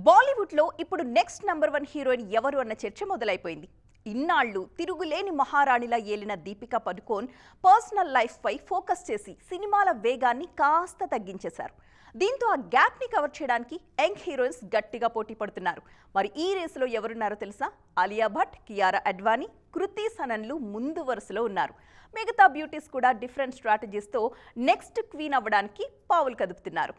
బాలీవుడ్ లో ఇప్పుడు next #1 heroine ఎవరు అన్న చర్చ మొదలైపోయింది. ఇన్నాళ్లు తిరుగులేని మహారాణిలా ఏలిన దీపికా పదుకోన్ పర్సనల్ లైఫ్ పై ఫోకస్ చేసి సినిమాల వేగాన్ని కాస్త తగ్గించేశారు. దీంతో ఆ గ్యాప్ ని కవర్ చేయడానికి యంగ్ హీరోయిన్స్ గట్టిగా పోటీ పడుతున్నారు. మరి ఈ రేసులో ఎవరున్నారో తెలుసా? ఆలియా భట్, కియారా అడ్వానీ, కృతి సనన్లు ముందు వరుసలో ఉన్నారు. మిగతా బ్యూటీస్ కూడా డిఫరెంట్ స్ట్రాటజీస్ తో నెక్స్ట్ క్వీన్ అవ్వడానికి పావులు కదుపుతున్నారు.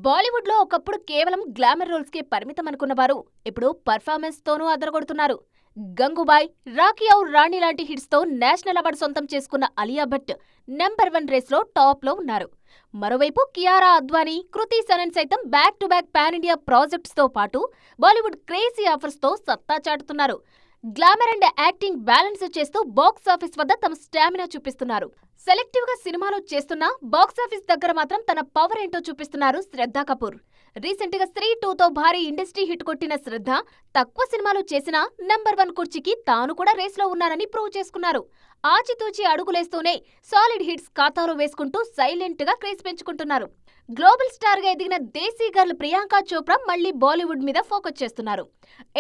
బాలీవుడ్ లో ఒకప్పుడు కేవలం గ్లామర్ రోల్స్ కే పరిమితం అనుకున్న వారు ఇప్పుడు పర్ఫార్మెన్స్ తోనూ అదరగొడుతున్నారు. గంగూబాయ్, రాకీ ఔర్ రాణి లాంటి హిట్స్ తో నేషనల్ అవార్డు సొంతం చేసుకున్న ఆలియా భట్ #1 రేస్ లో టాప్ లో ఉన్నారు. మరోవైపు కియారా అద్వానీ, కృతి సనన్ సైతం back to back pan India projects తో పాటు బాలీవుడ్ క్రేజీ ఆఫర్స్ తో సత్తా చాటుతున్నారు. గ్లామర్ అండ్ యాక్టింగ్ బ్యాలెన్స్ చేస్తూ బాక్స్ ఆఫీస్ వద్ద తమ స్టామినా చూపిస్తున్నారు. సెలెక్టివ్ గా సినిమాలు చేస్తున్నా బాక్స్ ఆఫీస్ దగ్గర మాత్రం తన పవర్ ఏంటో చూపిస్తున్నారు శ్రద్ధా కపూర్. రీసెంట్ గా స్త్రీ 2తో భారీ ఇండస్ట్రీ హిట్ కొట్టిన శ్రద్ధ తక్కువ సినిమాలు చేసినా #1 కుర్చీకి తాను కూడా రేస్ లో ఉన్నారని ప్రూవ్ చేసుకున్నారు. ఆచితూచి అడుగులేస్తూనే సాలిడ్ హిట్స్ ఖాతాలో వేసుకుంటూ సైలెంట్ గా క్రేజ్ పెంచుకుంటున్నారు. గ్లోబల్ స్టార్ గా ఎదిగిన దేశీ గర్ల్ ప్రియాంక చోప్రా మళ్లీ బాలీవుడ్ మీద ఫోకస్ చేస్తున్నారు.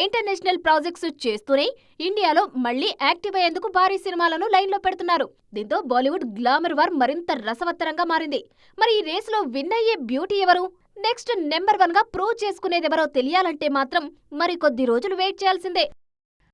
ఇంటర్నేషనల్ ప్రాజెక్ట్స్ చేస్తూనే ఇండియాలో మళ్లీ యాక్టివ్ అయ్యేందుకు భారీ సినిమాలను లైన్ లో పెడుతున్నారు. దీంతో బాలీవుడ్ గ్లామర్ వార్ మరింత రసవత్తరంగా మారింది. మరి ఈ రేసులో విన్ అయ్యే బ్యూటీ ఎవరు? నెక్స్ట్ #1 గా ప్రూవ్ చేసుకునేదెవరో తెలియాలంటే మాత్రం మరికొద్ది రోజులు వెయిట్ చేయాల్సిందే.